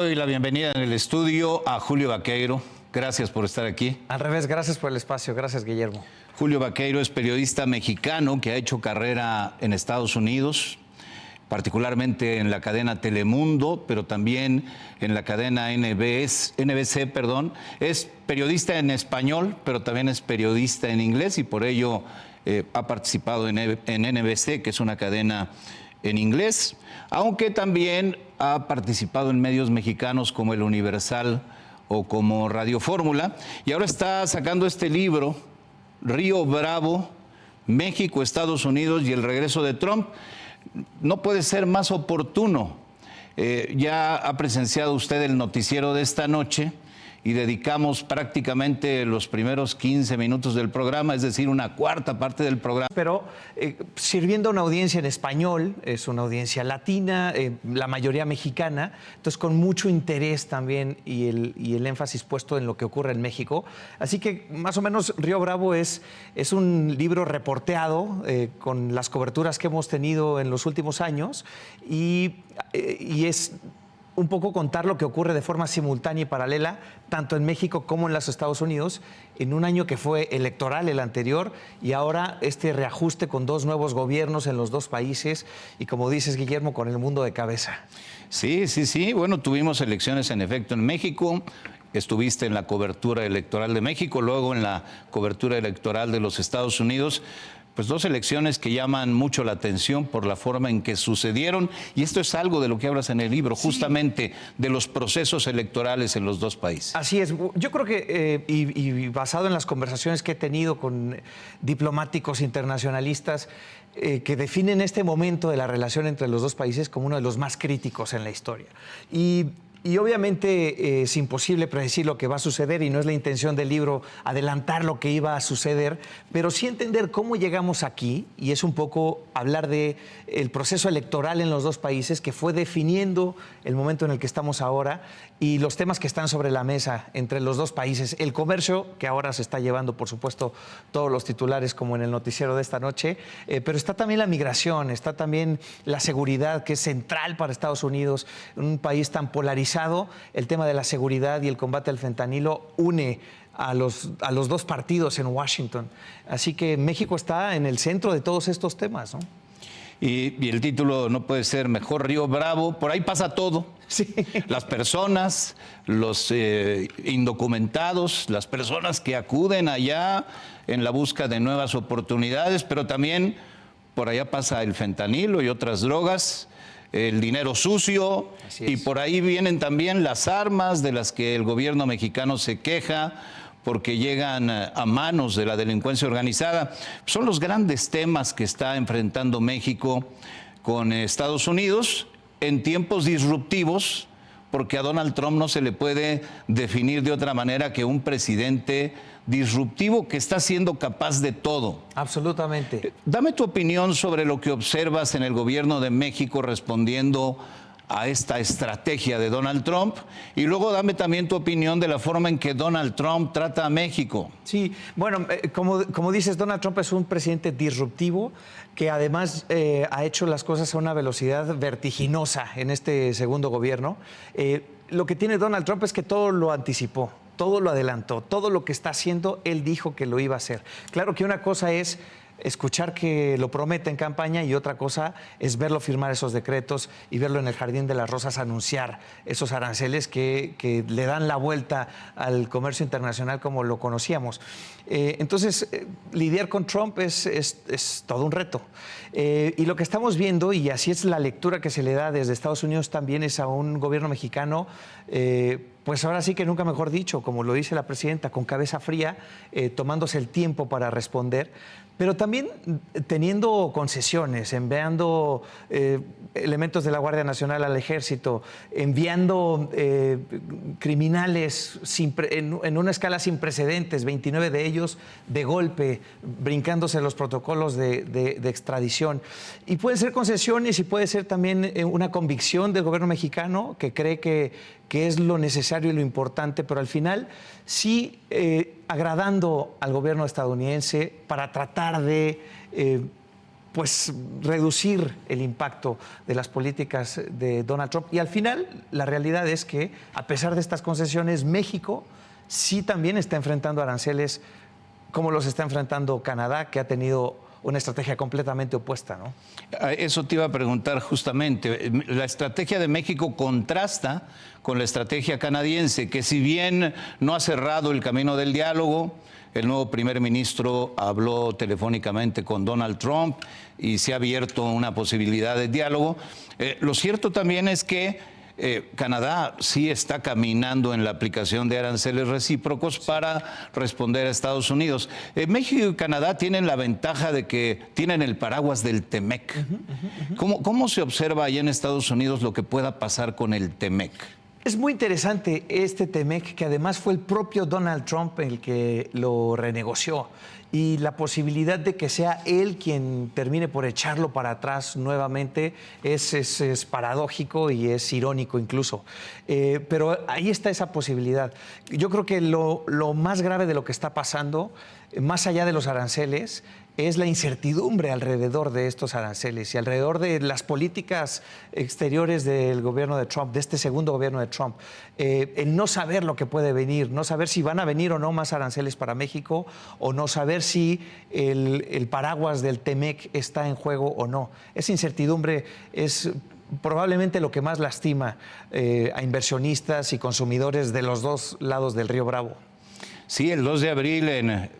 Doy la bienvenida en el estudio a Julio Vaqueiro. Gracias por estar aquí. Al revés, gracias por el espacio. Gracias, Guillermo. Julio Vaqueiro es periodista mexicano que ha hecho carrera en Estados Unidos, particularmente en la cadena Telemundo, pero también en la cadena NBC, perdón. Es periodista en español, pero también es periodista en inglés y por ello ha participado en NBC, que es una cadena en inglés, aunque también ha participado en medios mexicanos como El Universal o como Radio Fórmula, y ahora está sacando este libro, Río Bravo, México, Estados Unidos y el regreso de Trump. No puede ser más oportuno. Ya ha presenciado usted el noticiero de esta noche y dedicamos prácticamente los primeros 15 minutos del programa, es decir, una cuarta parte del programa. Pero sirviendo a una audiencia en español, es una audiencia latina, la mayoría mexicana, entonces con mucho interés también y el énfasis puesto en lo que ocurre en México. Así que más o menos Río Bravo es un libro reporteado con las coberturas que hemos tenido en los últimos años y es un poco contar lo que ocurre de forma simultánea y paralela, tanto en México como en los Estados Unidos, en un año que fue electoral, el anterior, y ahora este reajuste con dos nuevos gobiernos en los dos países, y como dices, Guillermo, con el mundo de cabeza. Sí. Bueno, tuvimos elecciones en efecto en México. Estuviste en la cobertura electoral de México, luego en la cobertura electoral de los Estados Unidos. Pues dos elecciones que llaman mucho la atención por la forma en que sucedieron, y esto es algo de lo que hablas en el libro, justamente de los procesos electorales en los dos países. Así es. Yo creo que, y basado en las conversaciones que he tenido con diplomáticos internacionalistas, que definen este momento de la relación entre los dos países como uno de los más críticos en la historia. Y obviamente es imposible predecir lo que va a suceder y no es la intención del libro adelantar lo que iba a suceder, pero sí entender cómo llegamos aquí, y es un poco hablar de el proceso electoral en los dos países que fue definiendo el momento en el que estamos ahora y los temas que están sobre la mesa entre los dos países. El comercio, que ahora se está llevando, por supuesto, todos los titulares como en el noticiero de esta noche, pero está también la migración, está también la seguridad, que es central para Estados Unidos, un país tan polarizado. El tema de la seguridad y el combate al fentanilo une a los dos partidos en Washington. Así que México está en el centro de todos estos temas, ¿no? Y el título no puede ser mejor, Río Bravo. Por ahí pasa todo. Sí. Las personas, los indocumentados, las personas que acuden allá en la busca de nuevas oportunidades, pero también por allá pasa el fentanilo y otras drogas, el dinero sucio, y por ahí vienen también las armas de las que el gobierno mexicano se queja porque llegan a manos de la delincuencia organizada. Son los grandes temas que está enfrentando México con Estados Unidos en tiempos disruptivos, porque a Donald Trump no se le puede definir de otra manera que un presidente disruptivo que está siendo capaz de todo. Absolutamente. Dame tu opinión sobre lo que observas en el gobierno de México respondiendo a esta estrategia de Donald Trump, y luego dame también tu opinión de la forma en que Donald Trump trata a México. Sí, bueno, como dices, Donald Trump es un presidente disruptivo que además ha hecho las cosas a una velocidad vertiginosa en este segundo gobierno. Lo que tiene Donald Trump es que todo lo anticipó, todo lo adelantó, todo lo que está haciendo, él dijo que lo iba a hacer. Claro que una cosa es escuchar que lo promete en campaña y otra cosa es verlo firmar esos decretos y verlo en el Jardín de las Rosas anunciar esos aranceles que le dan la vuelta al comercio internacional como lo conocíamos. Entonces, lidiar con Trump es todo un reto. Y lo que estamos viendo, y así es la lectura que se le da desde Estados Unidos también, es a un gobierno mexicano, pues ahora sí que nunca mejor dicho, como lo dice la presidenta, con cabeza fría, tomándose el tiempo para responder, pero también teniendo concesiones, enviando elementos de la Guardia Nacional al Ejército, enviando criminales en una escala sin precedentes, 29 de ellos de golpe, brincándose los protocolos de extradición. Y pueden ser concesiones y puede ser también una convicción del gobierno mexicano que cree que es lo necesario y lo importante, pero al final sí agradando al gobierno estadounidense para tratar de pues reducir el impacto de las políticas de Donald Trump. Y al final, la realidad es que, a pesar de estas concesiones, México sí también está enfrentando aranceles como los está enfrentando Canadá, que ha tenido una estrategia completamente opuesta, ¿no? Eso te iba a preguntar justamente. La estrategia de México contrasta con la estrategia canadiense, que si bien no ha cerrado el camino del diálogo, el nuevo primer ministro habló telefónicamente con Donald Trump y se ha abierto una posibilidad de diálogo. Lo cierto también es que Canadá sí está caminando en la aplicación de aranceles recíprocos para responder a Estados Unidos. México y Canadá tienen la ventaja de que tienen el paraguas del TEMEC. ¿Cómo se observa allá en Estados Unidos lo que pueda pasar con el TEMEC? Es muy interesante este TEMEC, que además fue el propio Donald Trump el que lo renegoció, y la posibilidad de que sea él quien termine por echarlo para atrás nuevamente es paradójico y es irónico incluso. Pero ahí está esa posibilidad. Yo creo que lo más grave de lo que está pasando, más allá de los aranceles, es la incertidumbre alrededor de estos aranceles y alrededor de las políticas exteriores del gobierno de Trump, de este segundo gobierno de Trump. El no saber lo que puede venir, no saber si van a venir o no más aranceles para México, o no saber si el paraguas del TEMEC está en juego o no. Esa incertidumbre es probablemente lo que más lastima a inversionistas y consumidores de los dos lados del río Bravo. Sí, el 2 de abril, en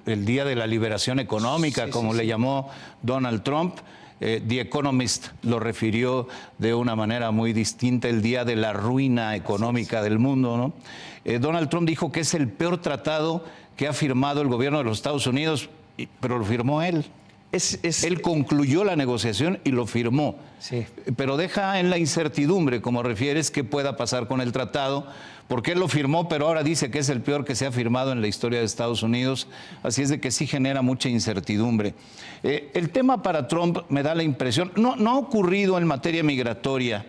el Día de la Liberación Económica, como le llamó Donald Trump, The Economist lo refirió de una manera muy distinta, el Día de la Ruina Económica del mundo, ¿no? Donald Trump dijo que es el peor tratado que ha firmado el gobierno de los Estados Unidos, pero lo firmó él. Él concluyó la negociación y lo firmó. Sí. Pero deja en la incertidumbre, como refieres, qué pueda pasar con el tratado, porque él lo firmó, pero ahora dice que es el peor que se ha firmado en la historia de Estados Unidos. Así es de que sí genera mucha incertidumbre. El tema para Trump me da la impresión, no ha ocurrido en materia migratoria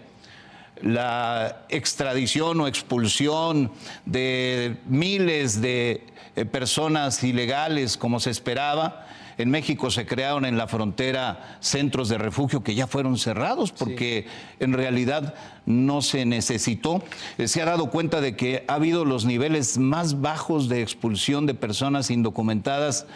la extradición o expulsión de miles de personas ilegales como se esperaba. En México se crearon en la frontera centros de refugio que ya fueron cerrados porque en realidad no se necesitó. Se ha dado cuenta de que ha habido los niveles más bajos de expulsión de personas indocumentadas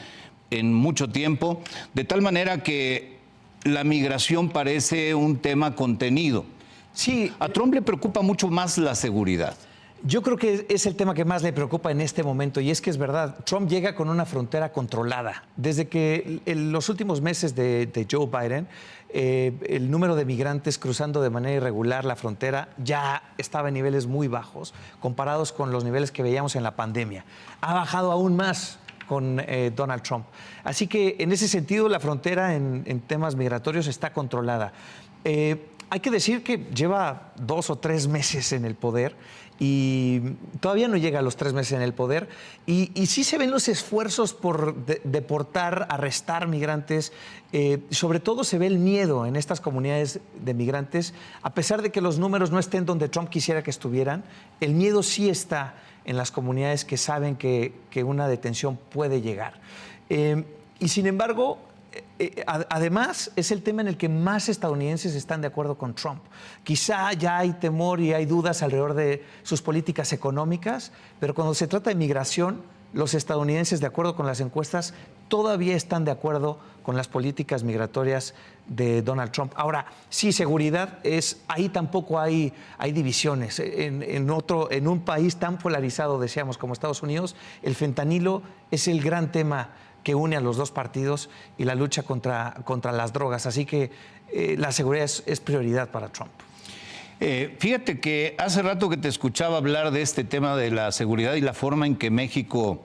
en mucho tiempo, de tal manera que la migración parece un tema contenido. Sí. A Trump le preocupa mucho más la seguridad. Yo creo que es el tema que más le preocupa en este momento, y es que es verdad, Trump llega con una frontera controlada. Desde que en los últimos meses de Joe Biden, el número de migrantes cruzando de manera irregular la frontera ya estaba en niveles muy bajos, comparados con los niveles que veíamos en la pandemia. Ha bajado aún más con Donald Trump. Así que en ese sentido la frontera en temas migratorios está controlada. Hay que decir que lleva 2 o 3 meses en el poder y todavía no llega a los 3 meses en el poder, y sí se ven los esfuerzos por deportar, arrestar migrantes. Sobre todo se ve el miedo en estas comunidades de migrantes, a pesar de que los números no estén donde Trump quisiera que estuvieran. El miedo sí está en las comunidades que saben que una detención puede llegar. Y sin embargo, además, es el tema en el que más estadounidenses están de acuerdo con Trump. Quizá ya hay temor y hay dudas alrededor de sus políticas económicas, pero cuando se trata de migración, los estadounidenses, de acuerdo con las encuestas, todavía están de acuerdo con las políticas migratorias de Donald Trump. Ahora, sí, seguridad, ahí tampoco hay divisiones. En un país tan polarizado, decíamos, como Estados Unidos, el fentanilo es el gran tema que une a los dos partidos y la lucha contra las drogas. Así que la seguridad es prioridad para Trump. Fíjate que hace rato que te escuchaba hablar de este tema de la seguridad y la forma en que México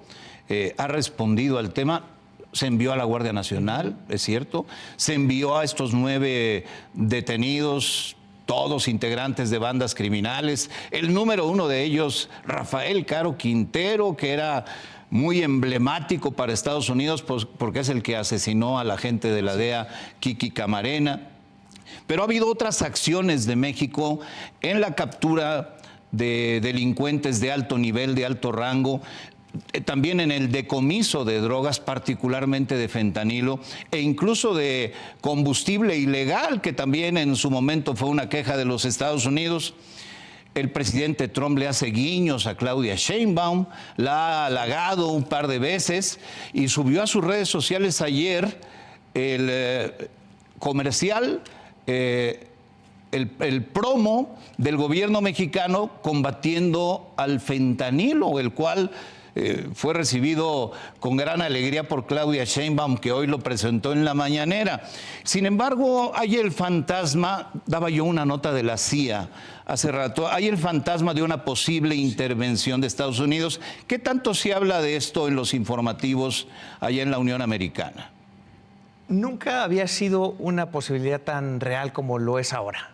ha respondido al tema. Se envió a la Guardia Nacional, es cierto. Se envió a estos 9 detenidos, todos integrantes de bandas criminales. El número 1 de ellos, Rafael Caro Quintero, que era muy emblemático para Estados Unidos porque es el que asesinó a la agente de la DEA, Kiki Camarena. Pero ha habido otras acciones de México en la captura de delincuentes de alto nivel, de alto rango. también en el decomiso de drogas, particularmente de fentanilo, e incluso de combustible ilegal, que también en su momento fue una queja de los Estados Unidos. El presidente Trump le hace guiños a Claudia Sheinbaum, la ha halagado un par de veces y subió a sus redes sociales ayer el comercial, el promo del gobierno mexicano combatiendo al fentanilo, el cual fue recibido con gran alegría por Claudia Sheinbaum, que hoy lo presentó en la mañanera. Sin embargo, hay el fantasma, daba yo una nota de la CIA hace rato, hay el fantasma de una posible intervención de Estados Unidos. ¿Qué tanto se habla de esto en los informativos allá en la Unión Americana? Nunca había sido una posibilidad tan real como lo es ahora.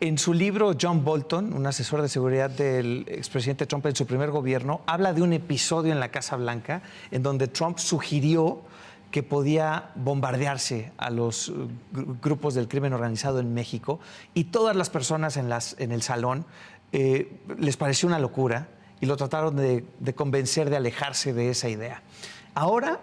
En su libro, John Bolton, un asesor de seguridad del expresidente Trump en su primer gobierno, habla de un episodio en la Casa Blanca en donde Trump sugirió que podía bombardearse a los grupos del crimen organizado en México, y todas las personas en el salón les pareció una locura y lo trataron de convencer de alejarse de esa idea. Ahora,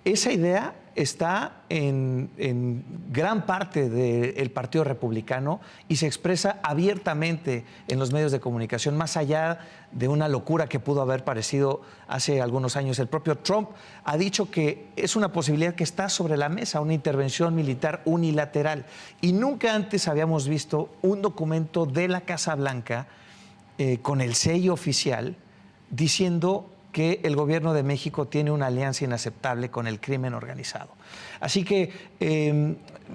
esa idea está en gran parte del Partido Republicano y se expresa abiertamente en los medios de comunicación, más allá de una locura que pudo haber parecido hace algunos años. El propio Trump ha dicho que es una posibilidad que está sobre la mesa, una intervención militar unilateral. Y nunca antes habíamos visto un documento de la Casa Blanca con el sello oficial diciendo que el gobierno de México tiene una alianza inaceptable con el crimen organizado. Así que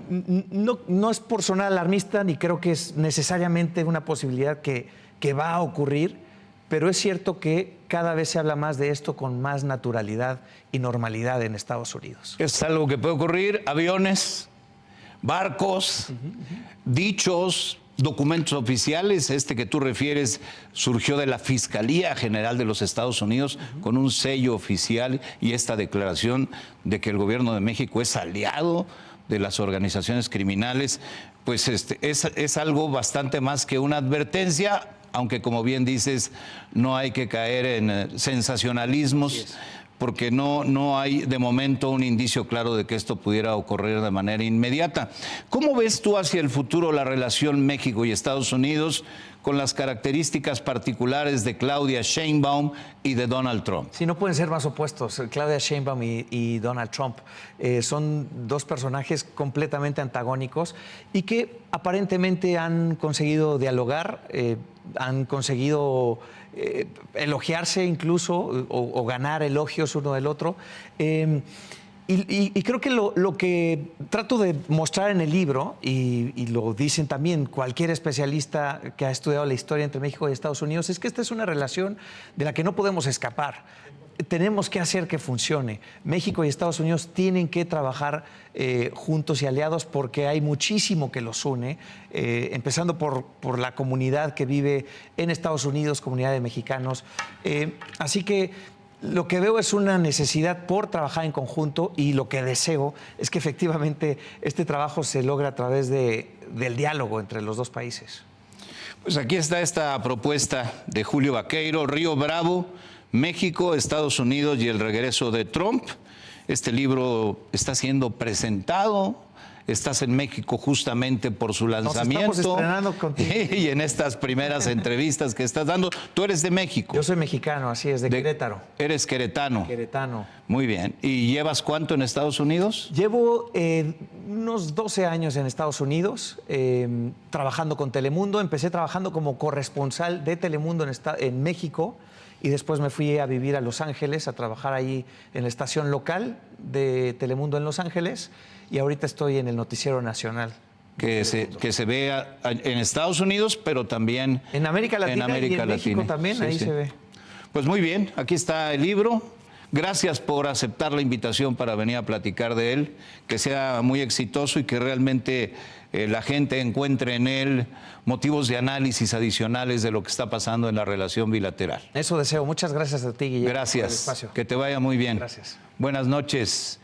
no es por sonar alarmista, ni creo que es necesariamente una posibilidad que va a ocurrir, pero es cierto que cada vez se habla más de esto con más naturalidad y normalidad en Estados Unidos. Es algo que puede ocurrir, aviones, barcos, dichos, documentos oficiales. Este que tú refieres surgió de la Fiscalía General de los Estados Unidos con un sello oficial y esta declaración de que el gobierno de México es aliado de las organizaciones criminales. Pues es algo bastante más que una advertencia, aunque como bien dices, no hay que caer en sensacionalismos, porque no hay de momento un indicio claro de que esto pudiera ocurrir de manera inmediata. ¿Cómo ves tú hacia el futuro la relación México y Estados Unidos con las características particulares de Claudia Sheinbaum y de Donald Trump? Sí, no pueden ser más opuestos. Claudia Sheinbaum y Donald Trump son dos personajes completamente antagónicos y que aparentemente han conseguido dialogar, han conseguido elogiarse incluso o ganar elogios uno del otro. Y creo que lo que trato de mostrar en el libro, y lo dicen también cualquier especialista que ha estudiado la historia entre México y Estados Unidos, es que esta es una relación de la que no podemos escapar. Tenemos que hacer que funcione. México y Estados Unidos tienen que trabajar juntos y aliados porque hay muchísimo que los une, empezando por la comunidad que vive en Estados Unidos, comunidad de mexicanos. Así que lo que veo es una necesidad por trabajar en conjunto, y lo que deseo es que efectivamente este trabajo se logre a través del diálogo entre los dos países. Pues aquí está esta propuesta de Julio Vaqueiro, Río Bravo, México, Estados Unidos y el regreso de Trump. Este libro está siendo presentado. Estás en México justamente por su lanzamiento. Nos estamos estrenando contigo. Y en estas primeras entrevistas que estás dando, tú eres de México. Yo soy mexicano, así es, de Querétaro. Eres queretano. Queretano. Muy bien. ¿Y llevas cuánto en Estados Unidos? Llevo unos 12 años en Estados Unidos, trabajando con Telemundo. Empecé trabajando como corresponsal de Telemundo en México, y después me fui a vivir a Los Ángeles, a trabajar ahí en la estación local de Telemundo en Los Ángeles, y ahorita estoy en el Noticiero Nacional. Que se vea en Estados Unidos, pero también en América Latina, y en México también, sí, ahí se ve. Pues muy bien, aquí está el libro. Gracias por aceptar la invitación para venir a platicar de él, que sea muy exitoso y que realmente la gente encuentre en él motivos de análisis adicionales de lo que está pasando en la relación bilateral. Eso deseo. Muchas gracias a ti, Guillermo. Gracias. Que te vaya muy bien. Gracias. Buenas noches.